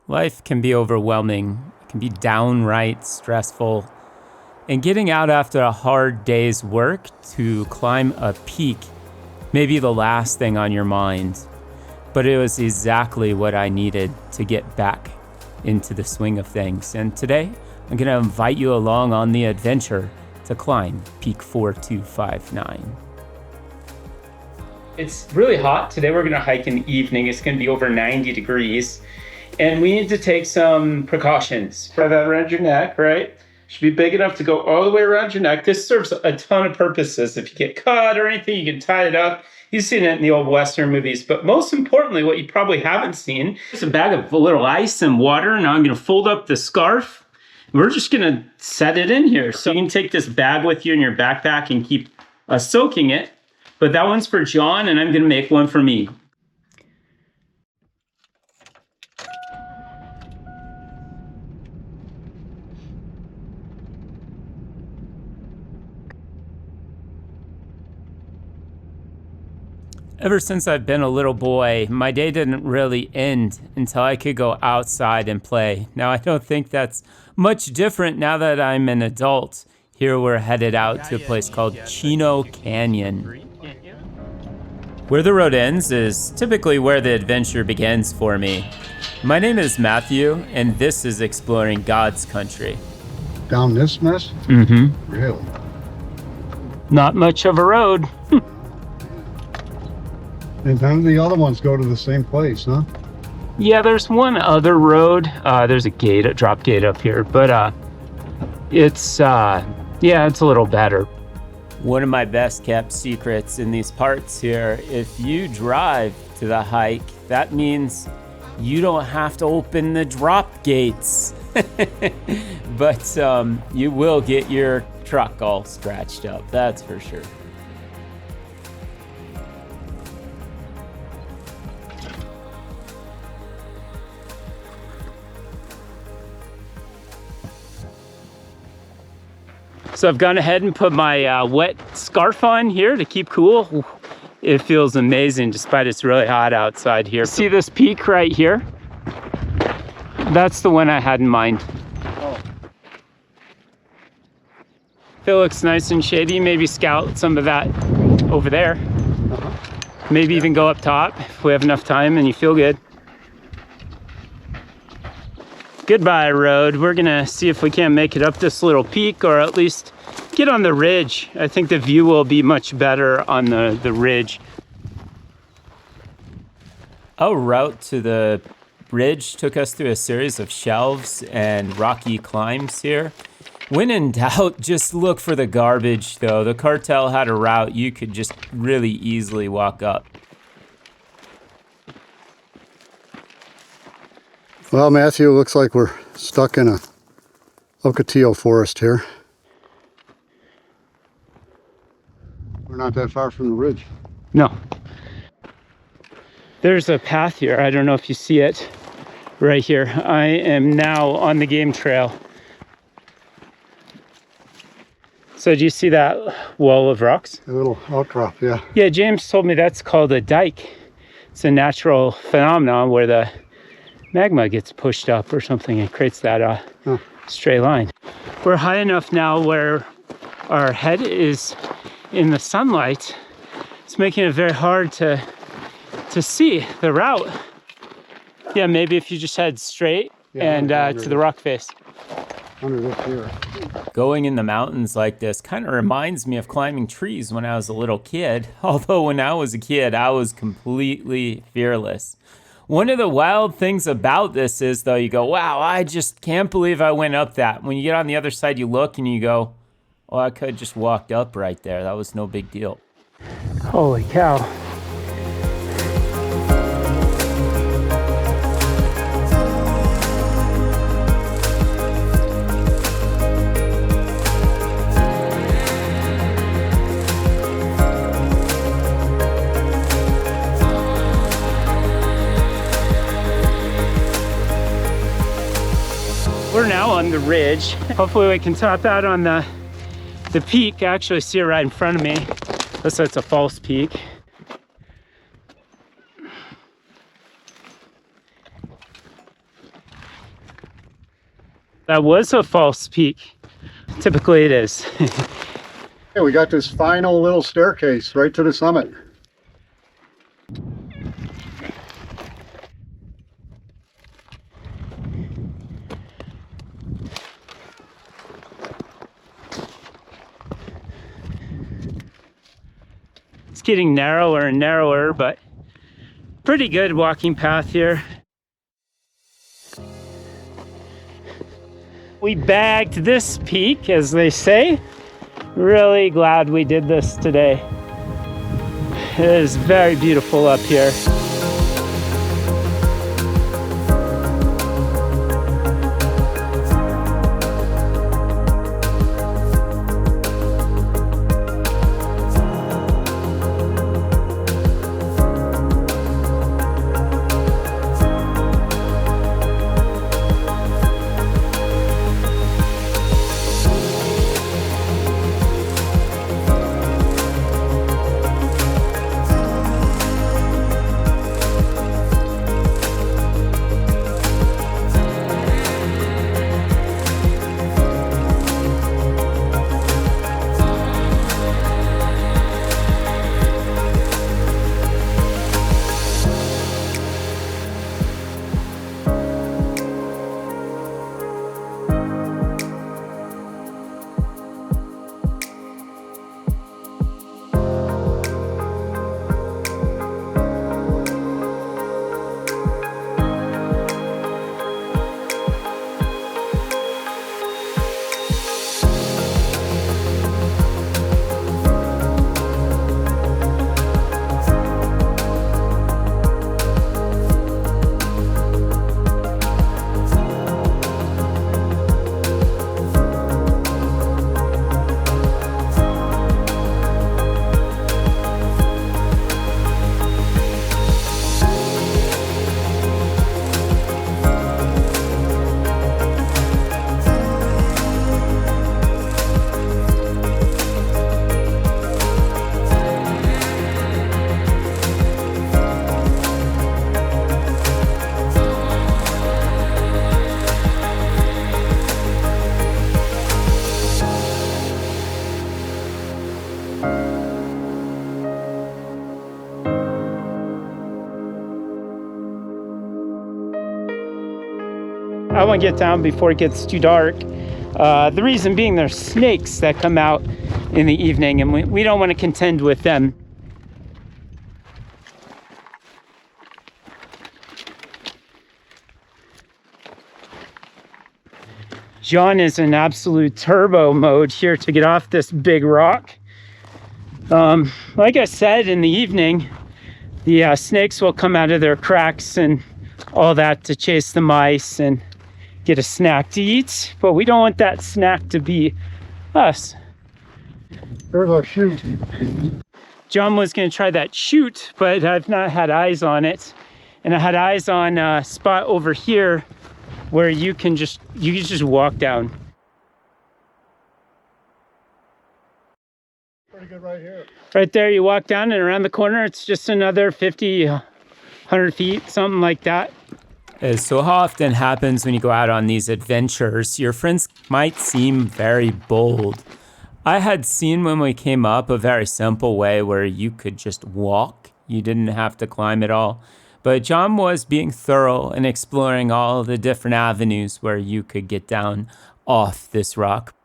Life can be overwhelming, it can be downright stressful. And getting out after a hard day's work to climb a peak may be the last thing on your mind. But it was exactly what I needed to get back into the swing of things. And today, I'm going to invite you along on the adventure to climb Peak 4259. It's really hot. Today we're going to hike in the evening. It's going to be over 90 degrees. And we need to take some precautions. Wrap that around your neck, right? Should be big enough to go all the way around your neck. This serves a ton of purposes. If you get caught or anything, you can tie it up. You've seen it in the old Western movies. But most importantly, what you probably haven't seen is a bag of a little ice and water. Now I'm going to fold up the scarf. We're just going to set it in here. So you can take this bag with you in your backpack and keep soaking it. But that one's for John, and I'm going to make one for me. Ever since I've been a little boy, my day didn't really end until I could go outside and play. Now, I don't think that's much different now that I'm an adult. Here we're headed out to a place called Chino Canyon. Where the road ends is typically where the adventure begins for me. My name is Matthew, and this is Exploring God's Country. Down this mess? Mm-hmm. Really? Not much of a road. And none of the other ones go to the same place, huh? Yeah, there's one other road. There's a gate, a drop gate up here, but it's a little better. One of my best kept secrets in these parts here, if you drive to the hike, that means you don't have to open the drop gates. But you will get your truck all scratched up, that's for sure. So I've gone ahead and put my wet scarf on here to keep cool. It feels amazing despite it's really hot outside here. See this peak right here? That's the one I had in mind. Oh. If it looks nice and shady, maybe scout some of that over there. Maybe even go up top if we have enough time and you feel good. Goodbye road. We're gonna see if we can't make it up this little peak or at least get on the ridge. I think the view will be much better on the ridge. Our route to the ridge took us through a series of shelves and rocky climbs here. When in doubt, just look for the garbage though. The cartel had a route you could just really easily walk up. Well, Matthew, it looks like we're stuck in a Ocotillo forest here. We're not that far from the ridge. No. There's a path here. I don't know if you see it right here. I am now on the game trail. So do you see that wall of rocks? A little outcrop, yeah. Yeah, James told me that's called a dike. It's a natural phenomenon where the magma gets pushed up or something and creates that straight line. We're high enough now where our head is in the sunlight. It's making it very hard to see the route. Yeah, maybe if you just head straight and to the rock face. Under this here. Going in the mountains like this kind of reminds me of climbing trees when I was a little kid. Although when I was a kid, I was completely fearless. One of the wild things about this is, though, you go, wow, I just can't believe I went up that. When you get on the other side, you look and you go, oh, I could have just walked up right there. That was no big deal. Holy cow. We're now on the ridge. Hopefully we can top out on the peak. I actually see it right in front of me. Looks like it's a false peak. That was a false peak. Typically it is. Hey, we got this final little staircase right to the summit. It's getting narrower and narrower, but pretty good walking path here. We bagged this peak, as they say. Really glad we did this today. It is very beautiful up here. I want to get down before it gets too dark. The reason being there's snakes that come out in the evening, and we don't want to contend with them. John is in absolute turbo mode here to get off this big rock. Like I said, in the evening, the snakes will come out of their cracks and all that to chase the mice and get a snack to eat, but we don't want that snack to be us. There's our chute. John was going to try that chute, but I've not had eyes on it. And I had eyes on a spot over here where you can just walk down. Pretty good right here. Right there, you walk down and around the corner, it's just another 50, 100 feet, something like that. As so often happens when you go out on these adventures, your friends might seem very bold. I had seen when we came up a very simple way where you could just walk. You didn't have to climb at all. But John was being thorough and exploring all the different avenues where you could get down off this rock.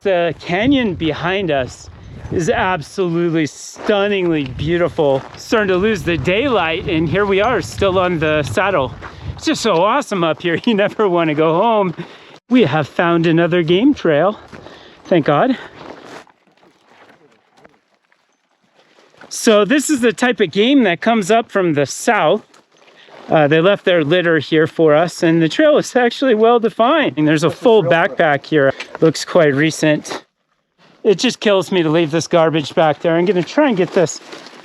The canyon behind us is absolutely stunningly beautiful. Starting to lose the daylight, and here we are still on the saddle. It's just so awesome up here. You never want to go home. We have found another game trail. Thank God. So this is the type of game that comes up from the south. They left their litter here for us, and the trail is actually well defined. And there's a full backpack here. Looks quite recent. It just kills me to leave this garbage back there. I'm gonna try and get this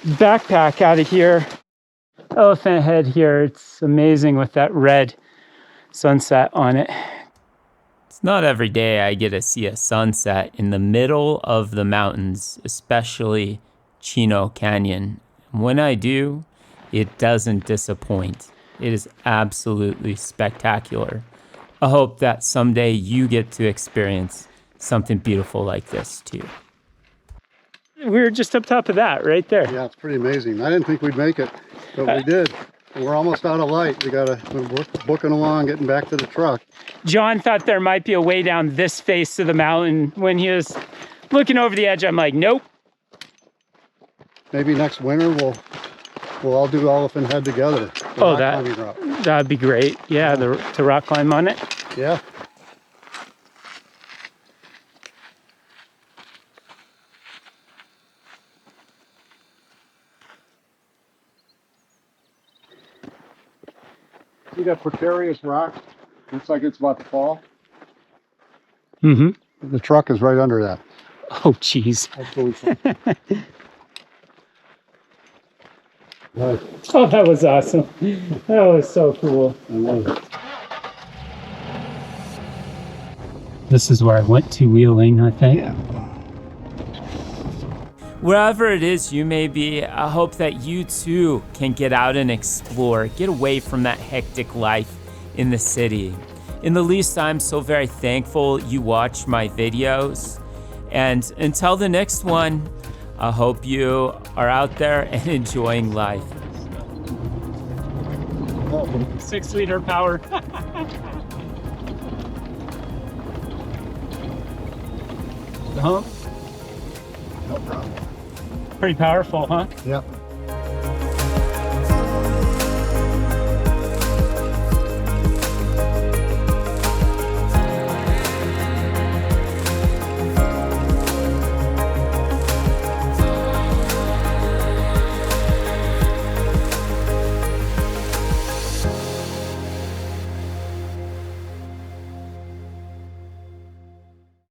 backpack out of here. Elephant head here. It's amazing with that red sunset on it. It's not every day I get to see a sunset in the middle of the mountains, especially Chino Canyon. When I do, it doesn't disappoint. It is absolutely spectacular. I hope that someday you get to experience something beautiful like this too. We're just up top of that right there. Yeah, it's pretty amazing. I didn't think we'd make it, but we did. We're almost out of light. We're booking along, getting back to the truck. John thought there might be a way down this face of the mountain. When he was looking over the edge, I'm like, nope. Maybe next winter we'll all do Elephant Head together. Oh, that'd be great. Yeah, to rock climb on it. Yeah. See that precarious rock? Looks like it's about to fall. Mm-hmm. The truck is right under that. Oh, jeez. Nice. Oh, that was awesome. That was so cool. I love it. This is where I went to wheeling, I think. Yeah. Wherever it is you may be, I hope that you too can get out and explore, get away from that hectic life in the city. In the least, I'm so very thankful you watch my videos. And until the next one, I hope you are out there and enjoying life. 6-liter power. The hump. No problem. Pretty powerful, huh? Yep.